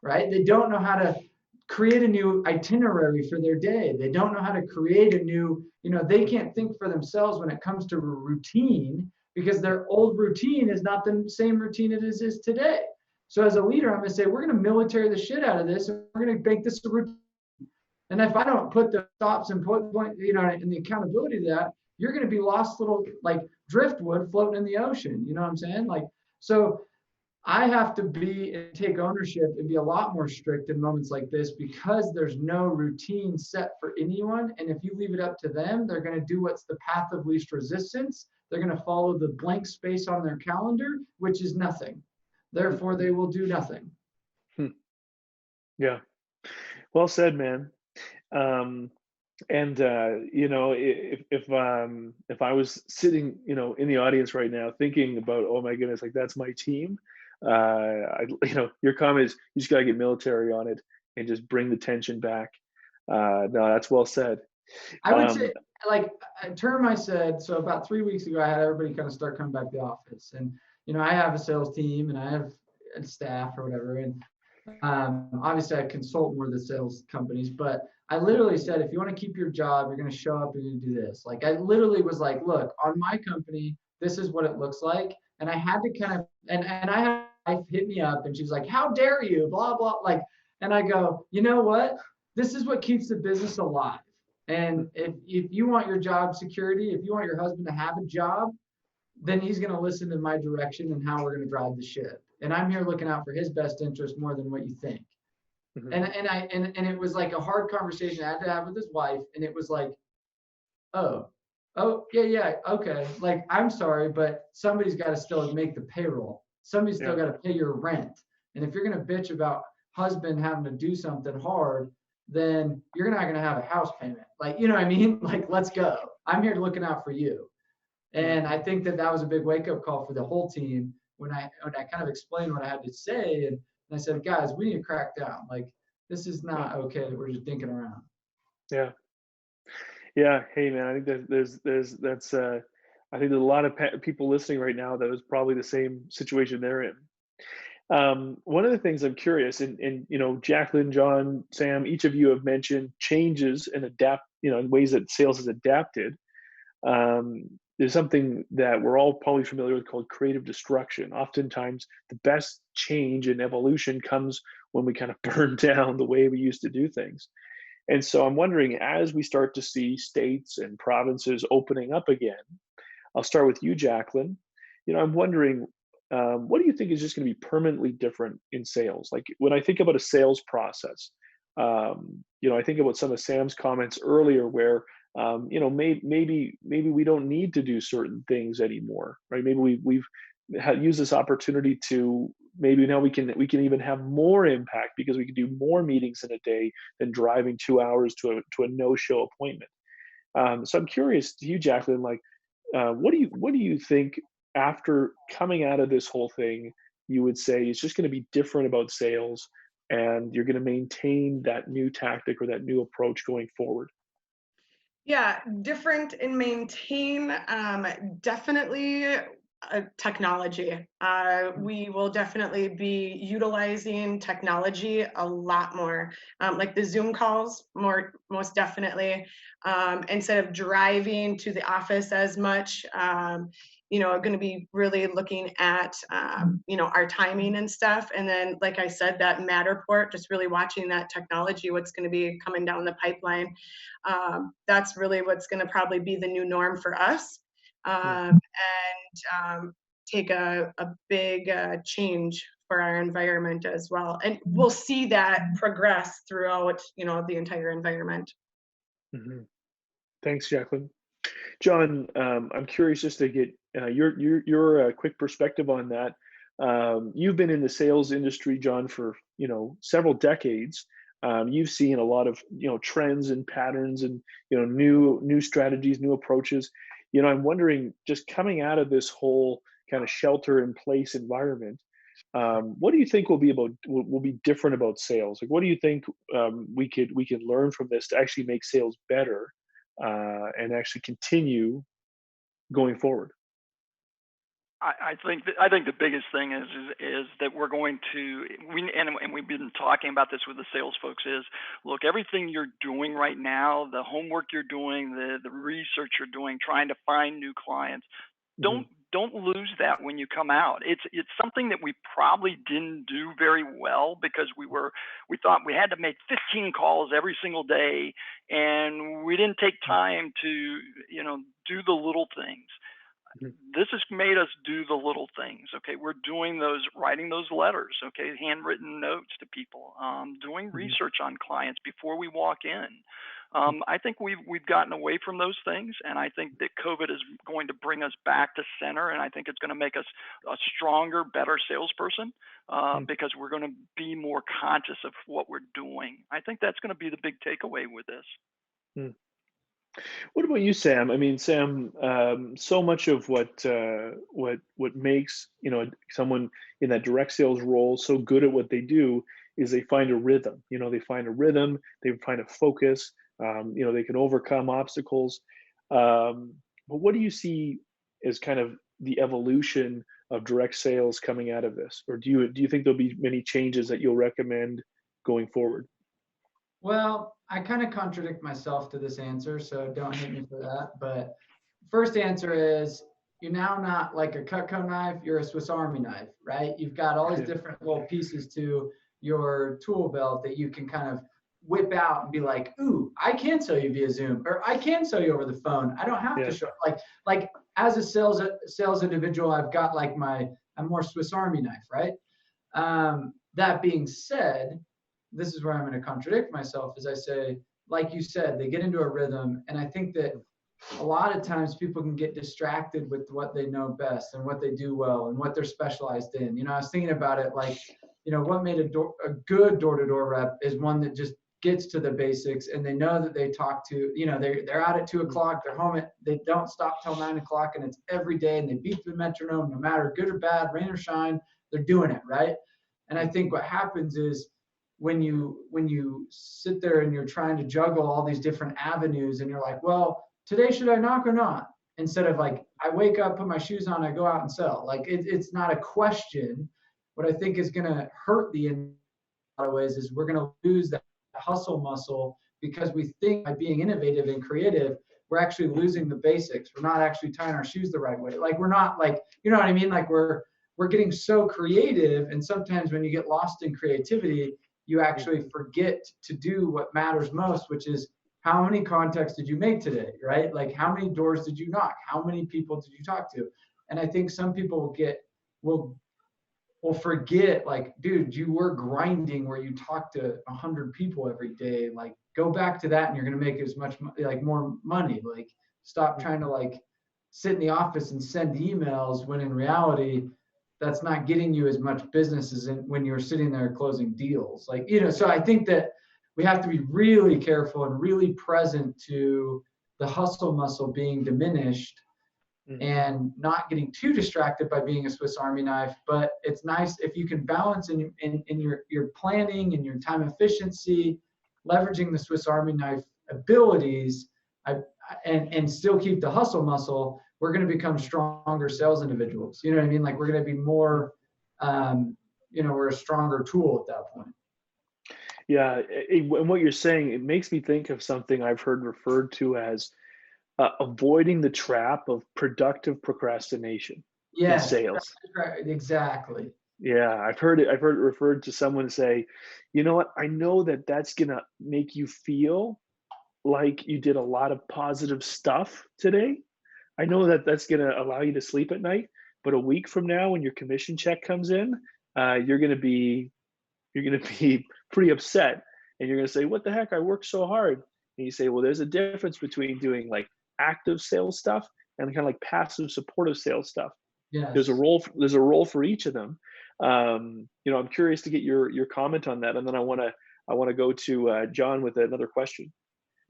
Right? They don't know how to create a new itinerary for their day. They don't know how to create a new, they can't think for themselves when it comes to routine, because their old routine is not the same routine it is today. So as a leader, I'm going to say, we're going to military the shit out of this, and we're going to make this a routine. And if I don't put the stops and and the accountability to that, you're going to be lost little driftwood floating in the ocean. You know what I'm saying? So I have to take ownership and be a lot more strict in moments like this, because there's no routine set for anyone. And if you leave it up to them, they're going to do what's the path of least resistance. They're going to follow the blank space on their calendar, which is nothing. Therefore, they will do nothing. Yeah. Well said, man. If I was sitting, in the audience right now thinking about, oh my goodness, that's my team. Your comment is you just got to get military on it and just bring the tension back. No, that's well said. I would say, a term I said, so about 3 weeks ago, I had everybody kind of start coming back to the office. And, I have a sales team and I have a staff or whatever. And obviously I consult more of the sales companies, but I literally said, if you want to keep your job, you're going to show up and you do this. I literally was like, look, on my company, this is what it looks like. And I had to kind of, and I had my wife hit me up and she's like, how dare you, blah, blah. And I go, you know what? This is what keeps the business alive. And if you want your job security, if you want your husband to have a job, then he's going to listen to my direction and how we're going to drive the ship. And I'm here looking out for his best interest more than what you think. Mm-hmm. And it was like a hard conversation I had to have with his wife. And it was like, oh, yeah, okay. I'm sorry, but somebody's got to still make the payroll. Somebody's still got to pay your rent. And if you're going to bitch about husband having to do something hard, then you're not going to have a house payment. Like, you know what I mean? Like, let's go. I'm here looking out for you. And I think that was a big wake up call for the whole team when I kind of explained what I had to say. And I said, guys, we need to crack down. Like, this is not okay that we're just dinking around. Yeah. Yeah. Hey, man, I think I think there's a lot of people listening right now that is probably the same situation they're in. One of the things I'm curious, and Jacklyn, John, Sam, each of you have mentioned changes and in ways that sales has adapted. There's something that we're all probably familiar with called creative destruction. Oftentimes, the best change and evolution comes when we kind of burn down the way we used to do things. And so I'm wondering, as we start to see states and provinces opening up again, I'll start with you, Jacklyn. I'm wondering, what do you think is just going to be permanently different in sales? Like when I think about a sales process, I think about some of Sam's comments earlier where, maybe we don't need to do certain things anymore, right? Maybe we've used this opportunity to maybe now we can even have more impact because we can do more meetings in a day than driving 2 hours to a no-show appointment. So I'm curious to you, Jacklyn, like, what do you think after coming out of this whole thing, you would say is just going to be different about sales and you're going to maintain that new tactic or that new approach going forward? Yeah, different and maintain, definitely technology. We will definitely be utilizing technology a lot more, like the Zoom calls, most definitely. Instead of driving to the office as much, going to be really looking at, our timing and stuff. And then, like I said, that Matterport, just really watching that technology, what's going to be coming down the pipeline. That's really what's going to probably be the new norm for us. And take a big change for our environment as well. And we'll see that progress throughout, the entire environment. Mm-hmm. Thanks, Jacklyn. John, I'm curious just to get your quick perspective on that. You've been in the sales industry, John, for several decades. You've seen a lot of trends and patterns and new strategies, new approaches. I'm wondering, just coming out of this whole kind of shelter-in-place environment, what do you think will be different about sales? Like, what do you think we could learn from this to actually make sales better and actually continue going forward? I think the biggest thing is that we're going to and we've been talking about this with the sales folks is, look, everything you're doing right now, the homework you're doing, the research you're doing, trying to find new clients, don't lose that when you come out. It's something that we probably didn't do very well because we thought we had to make 15 calls every single day, and we didn't take time to do the little things. This has made us do the little things. Okay, we're doing writing those letters. Okay, handwritten notes to people, doing research on clients before we walk in. I think we've gotten away from those things, and I think that COVID is going to bring us back to center, and I think it's going to make us a stronger, better salesperson because we're going to be more conscious of what we're doing. I think that's going to be the big takeaway with this. What about you, Sam? I mean, Sam, so much of what makes someone in that direct sales role so good at what they do is they find a rhythm. They find a rhythm. They find a focus. They can overcome obstacles. But what do you see as kind of the evolution of direct sales coming out of this, or do you think there'll be many changes that you'll recommend going forward? Well, I kind of contradict myself to this answer, so don't hate me for that. But first answer is, you're now not like a Cutco knife, you're a Swiss Army knife, right? You've got all these different little pieces to your tool belt that you can kind of whip out and be like, ooh, I can sell you via Zoom, or I can sell you over the phone. I don't have to show, like as a sales individual, I've got like I'm more Swiss Army knife, right? That being said, this is where I'm going to contradict myself, as I say, like you said, they get into a rhythm. And I think that a lot of times people can get distracted with what they know best and what they do well and what they're specialized in. I was thinking about it like, what made a good door-to-door rep is one that just gets to the basics, and they know that they talk to, they're out at 2:00, they're home they don't stop till 9:00, and it's every day, and they beat the metronome no matter good or bad, rain or shine, they're doing it, right? And I think what happens is when you sit there and you're trying to juggle all these different avenues, and you're like, well, today should I knock or not? Instead of like, I wake up, put my shoes on, I go out and sell. Like it's not a question. What I think is going to hurt in a lot of ways is we're going to lose that hustle muscle, because we think by being innovative and creative, we're actually losing the basics. We're not actually tying our shoes the right way. Like we're not like, you know what I mean? Like we're getting so creative, and sometimes when you get lost in creativity, you actually forget to do what matters most, which is how many contacts did you make today, right? Like how many doors did you knock? How many people did you talk to? And I think some people will forget, like, dude, you were grinding where you talk to 100 people every day. Like go back to that, and you're going to make as much like more money. Like stop trying to like sit in the office and send emails, when in reality, that's not getting you as much business as when you're sitting there closing deals. Like, so I think that we have to be really careful and really present to the hustle muscle being diminished, and not getting too distracted by being a Swiss Army knife. But it's nice if you can balance in your planning and your time efficiency, leveraging the Swiss Army knife abilities, and still keep the hustle muscle. We're going to become stronger sales individuals. You know what I mean? Like we're going to be more, we're a stronger tool at that point. Yeah, and what you're saying, it makes me think of something I've heard referred to as avoiding the trap of productive procrastination in sales. Exactly. Yeah, I've heard it referred to someone say, you know what, I know that that's gonna make you feel like you did a lot of positive stuff today. I know that that's gonna allow you to sleep at night, but a week from now, when your commission check comes in, you're gonna be pretty upset, and you're gonna say, what the heck, I worked so hard. And you say, well, there's a difference between doing like active sales stuff and kind of like passive supportive sales stuff. Yes. There's a role for each of them. I'm curious to get your comment on that, and then I want to go to John with another question.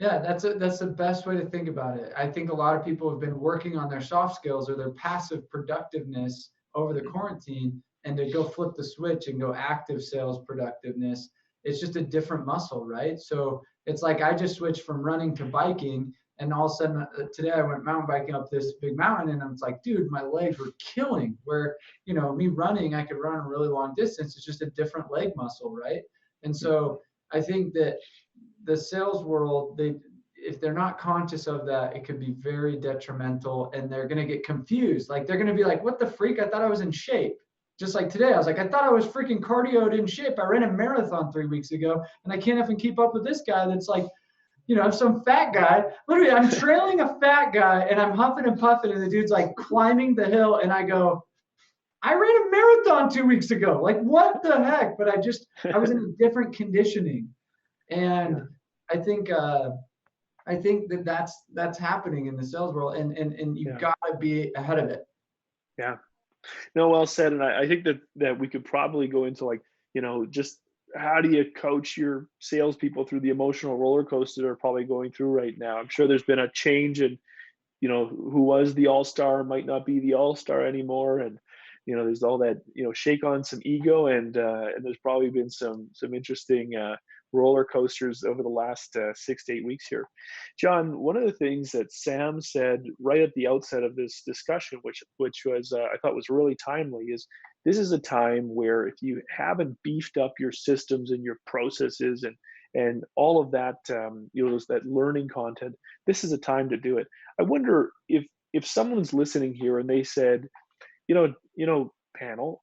Yeah, that's the best way to think about it. I think a lot of people have been working on their soft skills or their passive productiveness over the quarantine, and to go flip the switch and go active sales productiveness, it's just a different muscle, right? So it's like I just switched from running to biking, and all of a sudden today I went mountain biking up this big mountain, and I was like, dude, my legs were killing. Where, me running, I could run a really long distance. It's just a different leg muscle, right? And so I think that the sales world, if they're not conscious of that, it could be very detrimental, and they're going to get confused. Like they're going to be like, what the freak? I thought I was in shape. Just like today, I was like, I thought I was freaking cardioed in shape. I ran a marathon 3 weeks ago, and I can't even keep up with this guy that's like, some fat guy. Literally, I'm trailing a fat guy, and I'm huffing and puffing, and the dude's like climbing the hill, and I go, I ran a marathon 2 weeks ago. Like, what the heck? But I was in a different conditioning. And I think that's happening in the sales world, and you've got to be ahead of it. Yeah. No, well said. And I think that we could probably go into like, just how do you coach your salespeople through the emotional roller coaster they're probably going through right now. I'm sure there's been a change in, who was the all-star might not be the all-star anymore. And, there's all that, shake on some ego, and there's probably been some interesting roller coasters over the last 6 to 8 weeks here. John, one of the things that Sam said right at the outset of this discussion, which was I thought was really timely, is this is a time where if you haven't beefed up your systems and your processes and all of that, that learning content, this is a time to do it. I wonder if someone's listening here and they said, panel,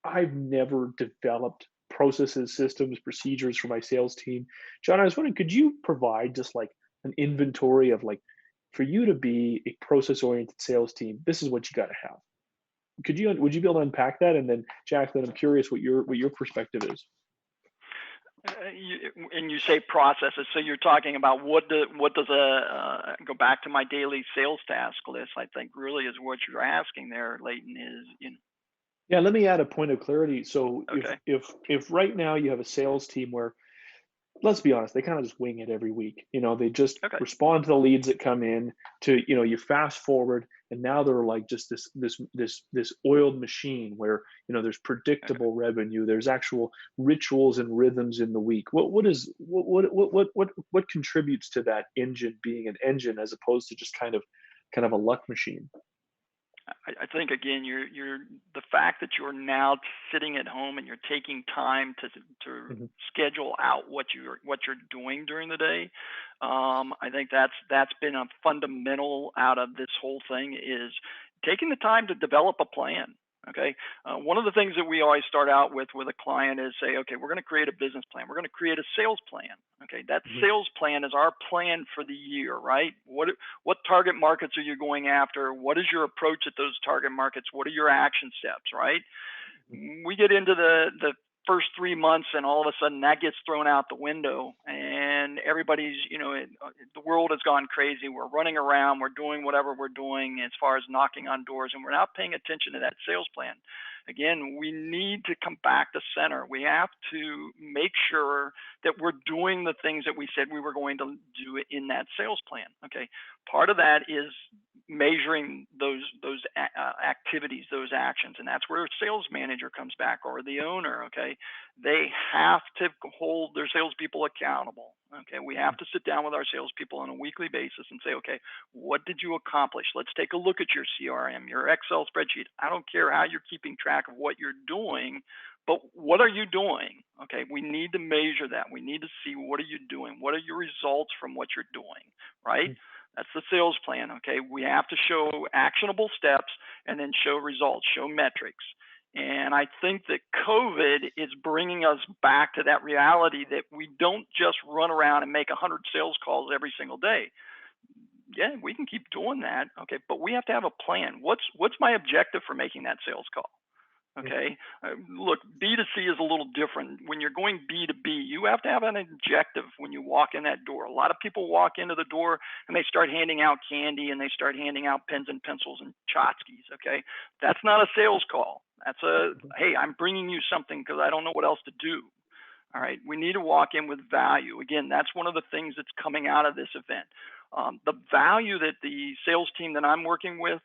I've never developed processes, systems, procedures for my sales team. John, I was wondering, could you provide just like an inventory of like, for you to be a process-oriented sales team, this is what you got to have. Would you be able to unpack that? And then Jacklyn, I'm curious what your perspective is. And you say processes, so you're talking about what does go back to my daily sales task list, I think really is what you're asking there, Leighton, is, Yeah, let me add a point of clarity. So okay. if right now you have a sales team where let's be honest, they kind of just wing it every week. They just Okay. respond to the leads that come in. You fast forward, and now they're like just this oiled machine where there's predictable revenue. There's actual rituals and rhythms in the week. What contributes to that engine being an engine as opposed to just kind of a luck machine? I think again, you're the fact that you're now sitting at home and you're taking time to schedule out what you're doing during the day. I think that's been a fundamental out of this whole thing, is taking the time to develop a plan. Okay. One of the things that we always start out with a client is say, okay, we're going to create a business plan. We're going to create a sales plan. Okay. That sales plan is our plan for the year, right? What target markets are you going after? What is your approach at those target markets? What are your action steps, right? We get into the first 3 months and all of a sudden that gets thrown out the window, and everybody's, the world has gone crazy. We're running around, we're doing whatever we're doing as far as knocking on doors, and we're not paying attention to that sales plan. Again, we need to come back to center. We have to make sure that we're doing the things that we said we were going to do in that sales plan. Okay. Part of that is measuring those activities, those actions, and that's where a sales manager comes back, or the owner. Okay, they have to hold their salespeople accountable. Okay, we have to sit down with our salespeople on a weekly basis and say, okay, what did you accomplish? Let's take a look at your CRM, your Excel spreadsheet. I don't care how you're keeping track of what you're doing, but what are you doing? Okay, we need to measure that. We need to see, what are you doing? What are your results from what you're doing, right? That's the sales plan. Okay, we have to show actionable steps and then show results, show metrics. And I think that COVID is bringing us back to that reality that we don't just run around and make 100 sales calls every single day. Yeah, we can keep doing that. Okay, but we have to have a plan. What's my objective for making that sales call? Okay. Look, B2C is a little different. When you're going B2B, you have to have an objective when you walk in that door. A lot of people walk into the door and they start handing out candy and they start handing out pens and pencils and tchotchkes. Okay. That's not a sales call. That's hey, I'm bringing you something because I don't know what else to do. All right. We need to walk in with value. Again, that's one of the things that's coming out of this event. The value that the sales team that I'm working with,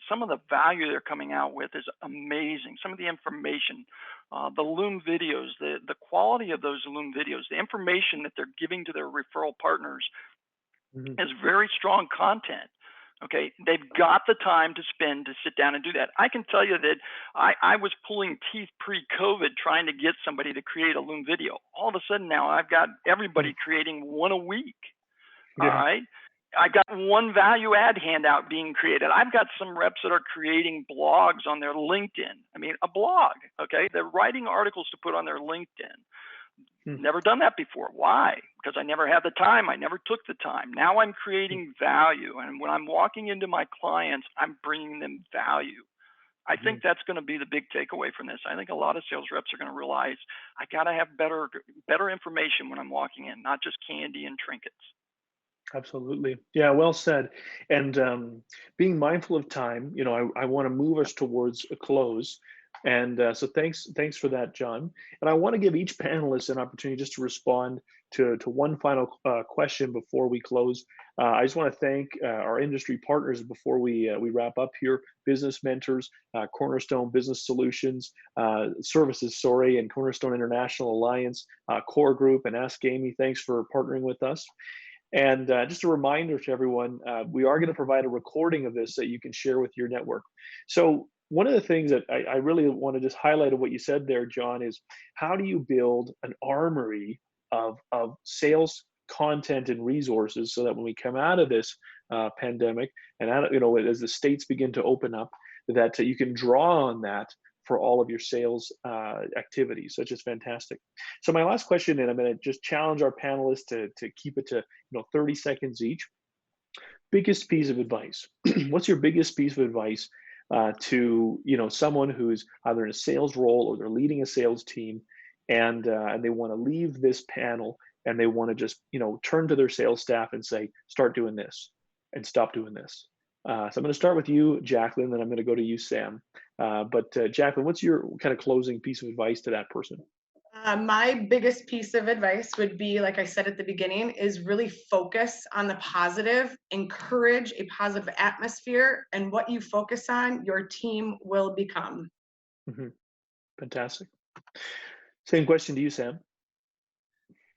some of the value they're coming out with is amazing. Some of the information, the Loom videos, the quality of those Loom videos, the information that they're giving to their referral partners is very strong content. Okay, they've got the time to spend to sit down and do that. I can tell you that I was pulling teeth pre-COVID trying to get somebody to create a Loom video. All of a sudden now I've got everybody creating one a week. All right. I got one value add handout being created. I've got some reps that are creating blogs on their LinkedIn. I mean, a blog, okay? They're writing articles to put on their LinkedIn. Never done that before. Why? Because I never had the time. I never took the time. Now I'm creating value. And when I'm walking into my clients, I'm bringing them value. I think that's going to be the big takeaway from this. I think a lot of sales reps are going to realize I got to have better information when I'm walking in, not just candy and trinkets. Absolutely. Yeah, well said. And being mindful of time, I want to move us towards a close. And so thanks for that, John. And I want to give each panelist an opportunity just to respond to one final question before we close. I just want to thank our industry partners before we wrap up here: Business Mentors, Cornerstone Business Solutions, Services, and Cornerstone International Alliance, Core Group, and Ask Amy. Thanks for partnering with us. And just a reminder to everyone, we are going to provide a recording of this that you can share with your network. So one of the things that I really want to just highlight of what you said there, John, is how do you build an armory of sales content and resources so that when we come out of this pandemic and as the states begin to open up, that you can draw on that for all of your sales activities. So it's just fantastic. So my last question, and I'm going to just challenge our panelists to keep it to 30 seconds each. Biggest piece of advice. What's your biggest piece of advice to someone who's either in a sales role or they're leading a sales team, and they want to leave this panel and they want to just turn to their sales staff and say, start doing this and stop doing this. So I'm going to start with you, Jacklyn, then I'm going to go to you, Sam. But Jacklyn, what's your kind of closing piece of advice to that person? My biggest piece of advice would be, like I said at the beginning, is really focus on the positive, encourage a positive atmosphere, and what you focus on, your team will become. Hmm. Fantastic. Same question to you, Sam.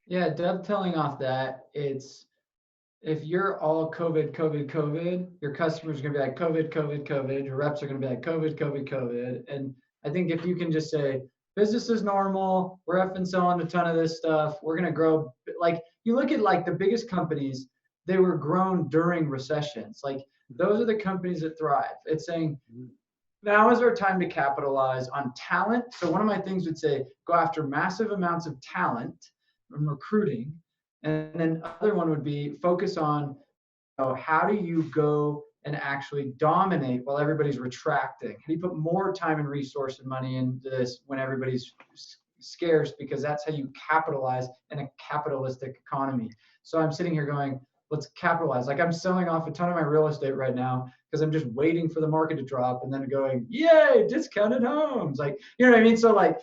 Yeah, dovetailing off that, it's if you're all COVID, COVID, COVID, your customers are going to be like COVID, COVID, COVID. Your reps are going to be like COVID, COVID, COVID. And I think if you can just say, business is normal, we're effing selling a ton of this stuff, we're going to grow. Like you look at like the biggest companies, they were grown during recessions. Like those are the companies that thrive. It's saying, now is our time to capitalize on talent. So one of my things would say, go after massive amounts of talent and recruiting. And then other one would be focus on how do you go and actually dominate while everybody's retracting? How do you put more time and resource and money into this when everybody's scarce? Because that's how you capitalize in a capitalistic economy. So I'm sitting here going, let's capitalize. Like I'm selling off a ton of my real estate right now because I'm just waiting for the market to drop and then going, yay, discounted homes. Like, you know what I mean? So like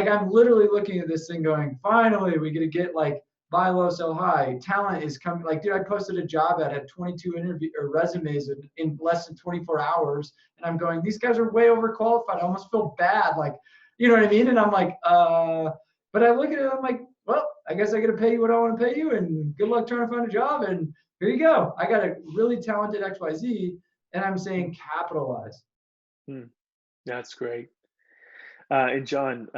I'm literally looking at this thing going, finally, we get to get like buy low, sell high. Talent is coming. Like, dude, I posted a job ad, had 22 interview or resumes in less than 24 hours. And I'm going, these guys are way overqualified. I almost feel bad. Like, you know what I mean? And I'm like, but I look at it, I'm like, well, I guess I got to pay you what I want to pay you, and good luck trying to find a job. And here you go. I got a really talented XYZ, and I'm saying capitalize. That's great. And John,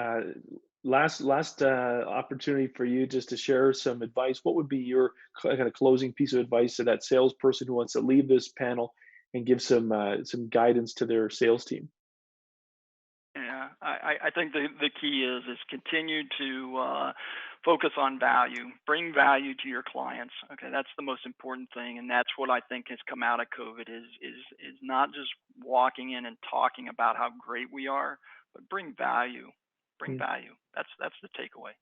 last opportunity for you just to share some advice. What would be your kind of closing piece of advice to that salesperson who wants to leave this panel and give some guidance to their sales team? Yeah, I think the key is continue to focus on value, bring value to your clients. Okay, that's the most important thing, and that's what I think has come out of COVID is not just walking in and talking about how great we are, but bring value. Bring value. That's the takeaway.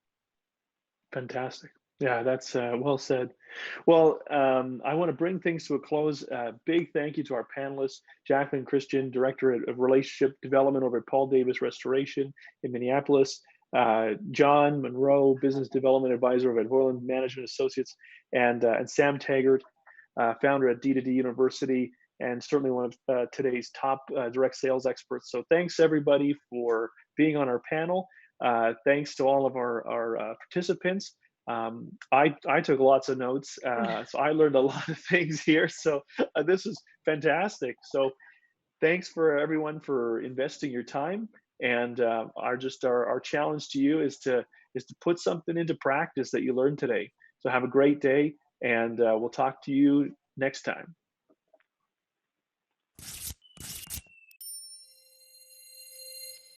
Fantastic. Yeah, that's well said. Well, I want to bring things to a close. Big thank you to our panelists, Jacklyn Christian, Director of Relationship Development over at Paul Davis Restoration in Minneapolis, John Monroe, Business Development Advisor over at Violand Management Associates, and Sam Taggart, founder at D2D University, and certainly one of today's top direct sales experts. So thanks everybody for being on our panel. Thanks to all of our participants. I took lots of notes, so I learned a lot of things here. So this is fantastic. So thanks for everyone for investing your time. And our challenge to you is to put something into practice that you learned today. So have a great day, and we'll talk to you next time.